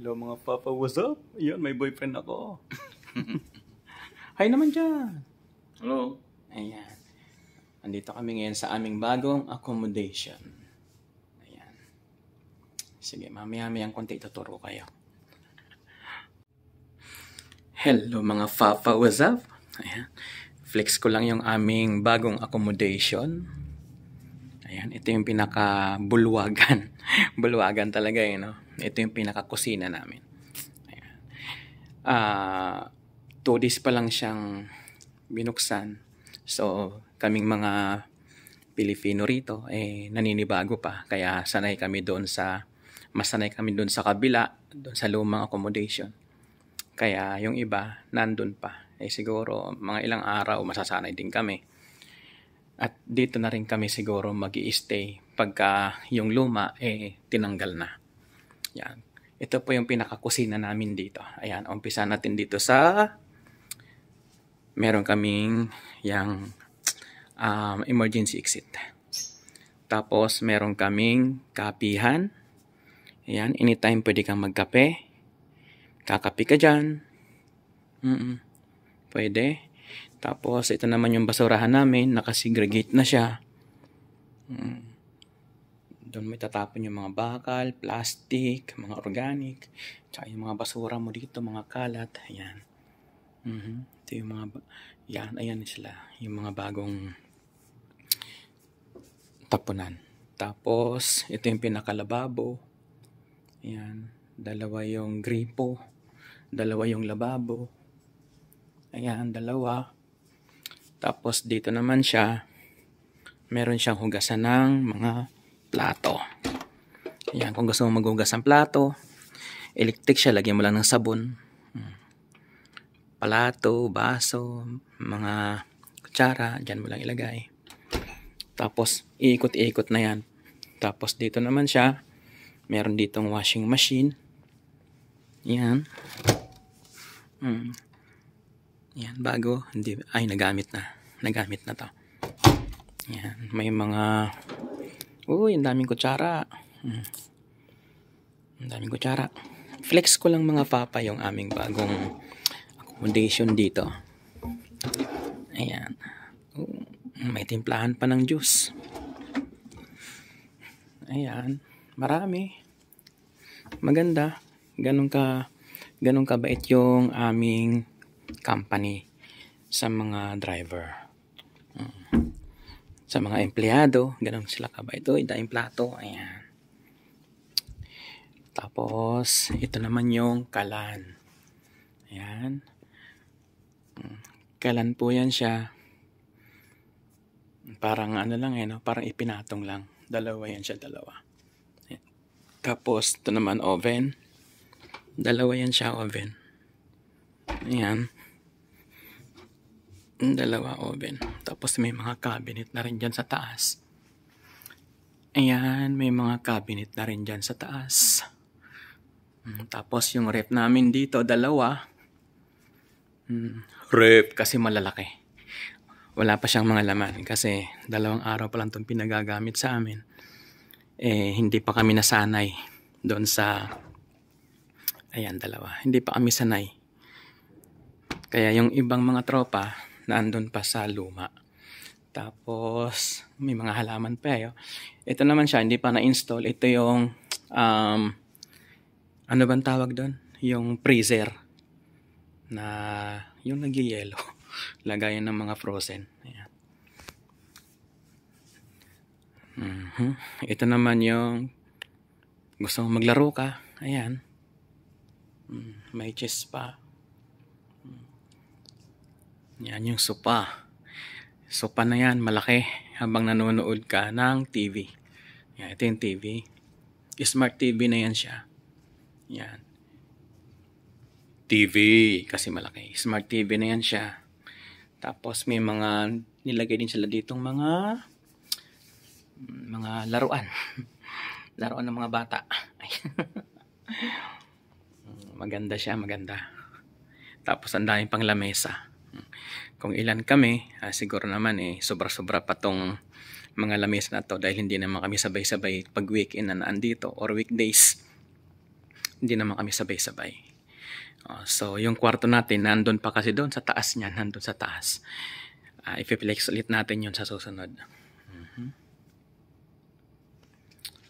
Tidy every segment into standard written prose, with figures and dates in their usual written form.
Hello mga papa, what's up? Ayan, may boyfriend ako. Hi naman dyan. Hello. Ayan. Andito kami ngayon sa aming bagong accommodation. Ayan. Sige, mamaya-mayang konti tuturo kayo. Hello mga papa, what's up? Ayan. Flex ko lang yung aming bagong accommodation. Ayan, ito yung pinaka-bulwagan. Bulwagan talaga eh, no? Ito yung pinaka-kusina namin. Ayan. 2 days pa lang siyang binuksan. So, kaming mga Pilipino rito, naninibago pa. Kaya masanay kami doon sa kabila, doon sa lumang accommodation. Kaya yung iba, nandun pa. Siguro, mga ilang araw, masasanay din kami. At dito na rin kami siguro mag-i-stay pagka yung luma tinanggal na. Yan. Ito po yung pinakakusina namin dito. Ayan, umpisa natin dito sa meron kaming yung emergency exit. Tapos meron kaming kapihan. Ayan, anytime pwede kang magkape. Kakape ka dyan. Pwede. Tapos, ito naman yung basurahan namin. Nakasegregate na siya. Doon may tatapon yung mga bakal, plastic, mga organic. Tsaka yung mga basura mo dito, mga kalat. Ayan. Ito yung mga... Yan, ayan sila. Yung mga bagong tapunan. Tapos, ito yung pinakalababo. Ayan. 2 yung gripo. 2 yung lababo. Ayan, 2. Tapos dito naman siya, meron siyang hugasan ng mga plato. Ayan, kung gusto mo maghugas ng plato, electric siya, lagyan mo lang ng sabon. Plato, baso, mga kutsara, dyan mo lang ilagay. Tapos, iikot-ikot na yan. Tapos dito naman siya, meron ditong washing machine. Ayan. Yan, bago. Nagamit na. Nagamit na to. Yan, may mga... Uy, ang daming kutsara. Ang daming kutsara. Flex ko lang mga papa yung aming bagong accommodation dito. Ayan. May timplahan pa ng juice. Ayan. Marami. Maganda. Ganun kabait yung aming company sa mga driver, sa mga empleyado, ganun sila kabait. Ito, daing plato, ayan. Tapos ito naman yung kalan. Ayan. Kalan po yan siya. Parang lang no? Parang ipinatong lang. 2 yan siya, 2. Ayan. Tapos ito naman oven. 2 yan siya, oven. Ayan. 2 oven. Tapos may mga cabinet na rin dyan sa taas. Ayan, may mga cabinet na rin dyan sa taas. Tapos yung ref namin dito, 2. Ref kasi malalaki. Wala pa siyang mga laman kasi 2 araw pa lang itong pinagagamit sa amin. Hindi pa kami nasanay doon sa... Ayan, 2. Hindi pa kami sanay. Kaya yung ibang mga tropa, nandun pa sa luma. Tapos, may mga halaman pa eh. Ito naman siya, hindi pa na-install. Ito yung, ano bang tawag doon? Yung freezer. Na, yung nag-yelo. Lagayan ng mga frozen. Ayan. Ito naman yung, gusto mong maglaro ka. Ayan. May chess pa. Yan yung sopa. Sopa na yan, malaki. Habang nanonood ka ng TV. Yan, ito yung TV. Smart TV na yan siya. Yan. TV, kasi malaki. Smart TV na yan siya. Tapos may mga, nilagay din sila ditong mga laruan. Laruan ng mga bata. Maganda siya, maganda. Tapos ang daming pang lamesa. Kung ilan kami, siguro naman sobra-sobra pa tong mga lamesa na to dahil hindi naman kami sabay-sabay pag weekend na naandito or weekdays. Hindi naman kami sabay-sabay. So, yung kwarto natin, nandun pa kasi doon sa taas niyan, nandun sa taas. I-flex ulit natin yun sa susunod.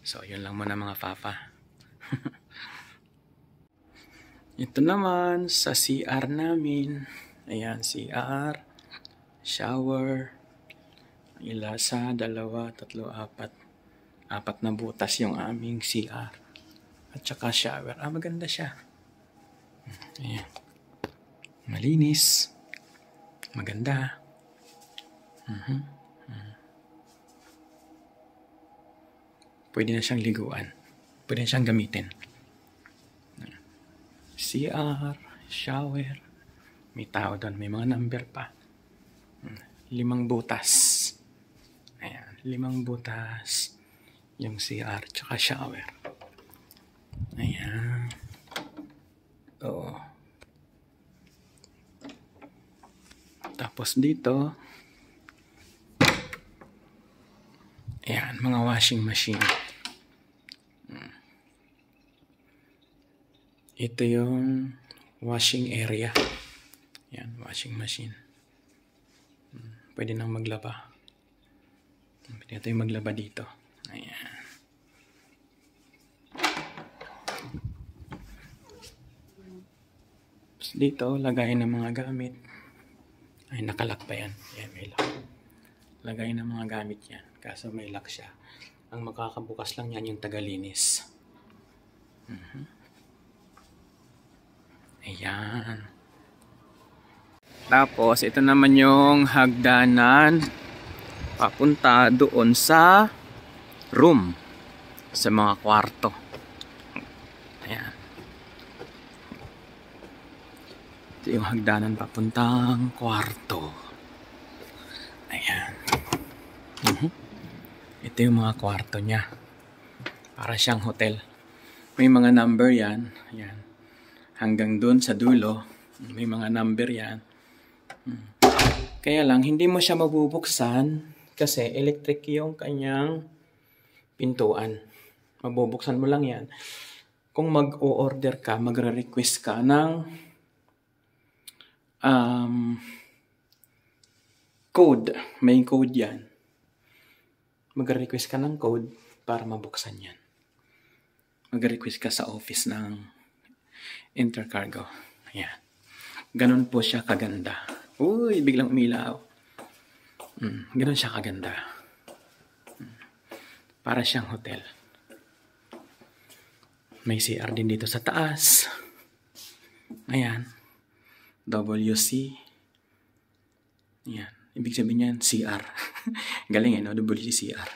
So, yun lang muna mga papa. Ito naman sa CR namin. Ayan, CR, shower, isa, dalawa, tatlo, apat. Apat na butas yung aming CR. At saka shower. Maganda siya. Ayan. Malinis. Maganda. Pwede na siyang liguan. Pwede na siyang gamitin. CR, shower. May tao doon. May mga number pa. 5 butas. Ayan. 5 butas. Yung CR tsaka shower. Ayan. Oo. Tapos dito, ayan, mga washing machine. Ito yung washing area. Ayan, washing machine. Pwede nang maglaba. Pwede tayong maglaba dito. Ayan. Tapos dito, lagay ng mga gamit. Ay, nakalak pa yan. Ayan, may lock. Lagay ng mga gamit yan. Kaso may lock siya. Ang makakabukas lang yan yung tagalinis. Ayan. Tapos, ito naman yung hagdanan papunta doon sa room. Sa mga kwarto. Ayan. Ito yung hagdanan papuntang kwarto. Ayan. Ito yung mga kwarto niya. Para siyang hotel. May mga number yan. Ayan. Hanggang dun sa dulo. May mga number yan. Kaya lang, hindi mo siya mabubuksan kasi electric yung kanyang pintuan. Mabubuksan mo lang yan. Kung mag-o-order ka, magre-request ka ng code. May code yan. Magre-request ka ng code para mabuksan yan. Magre-request ka sa office ng Intercargo. Ayan. Ganon po siya kaganda. Uy, biglang umilaw. Ganon siya kaganda. Para siyang hotel. May CR din dito sa taas. Ayan. WC. Ayan. Ibig sabihin yan, CR. Galing no? WCR.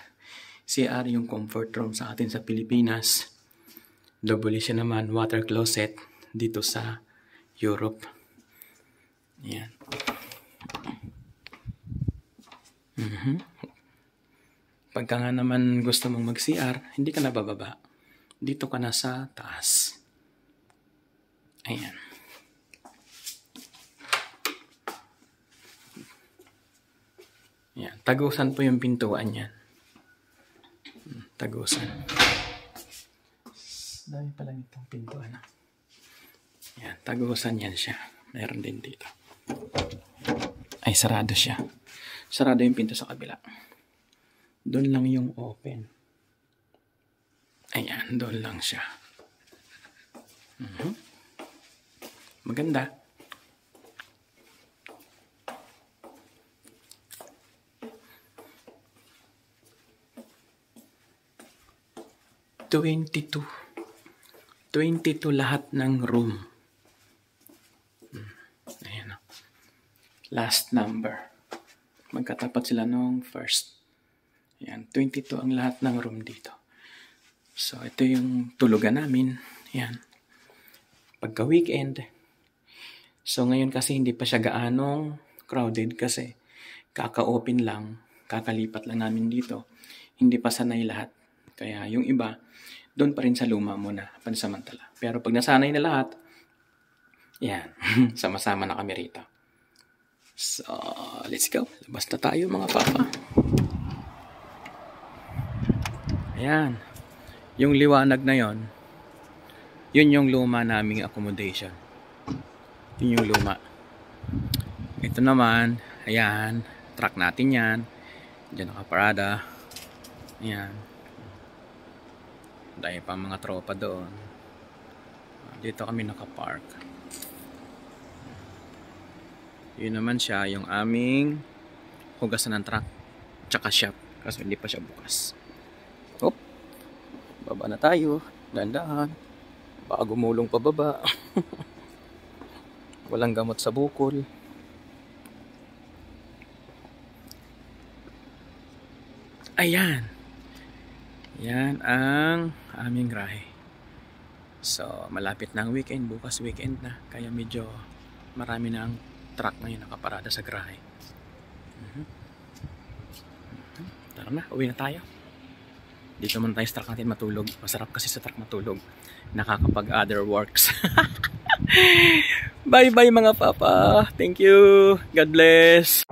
CR yung comfort room sa atin sa Pilipinas. WC naman, water closet dito sa Europe. Ayan. Pagka nga naman gusto mong mag-CR, hindi ka na bababa. Dito ka na sa taas. Ayan. Ayan. Tagusan po yung pintuan yan. Tagusan. Dami pala nitong pintuan. Ayan. Tagusan yan siya. Meron din dito. Ay, sarado siya. Sarado yung pinto sa kabila. Doon lang yung open. Ayan, doon lang siya. Maganda. $22 lahat ng room. Ayan o. Last number. Magkatapat sila nung first. Ayan, 22 ang lahat ng room dito. So, ito yung tulugan namin. Ayan. Pagka weekend. So, ngayon kasi hindi pa siya gaanong crowded kasi kaka-open lang, kakalipat lang namin dito. Hindi pa sanay lahat. Kaya yung iba, doon pa rin sa luma muna, pansamantala. Pero pag nasanay na lahat, yan, sama-sama na kami rito. So, let's go. Labas na tayo mga papa. Ayan. Yung liwanag na yon, Yun yung luma naming accommodation. Yun yung luma. Ito naman, ayan, truck natin yan. Diyan nakaparada. Ayan. Dahil pa mga tropa doon. Dito kami nakapark. Yun naman siya, yung aming hugasan ng truck. Tsaka shop. Kasi hindi pa siya bukas. Hop. Baba na tayo. Dandahan. Baka gumulong pababa. Walang gamot sa bukol. Ayan. Yan ang aming garahe. So, malapit na ang weekend. Bukas weekend na. Kaya medyo marami na ang truck ngayon nakaparada sa garahe. Tara na, uwi na tayo. Dito muna tayo sa truck natin matulog. Masarap kasi sa truck matulog. Nakakapag other works. Bye bye mga papa. Thank you. God bless.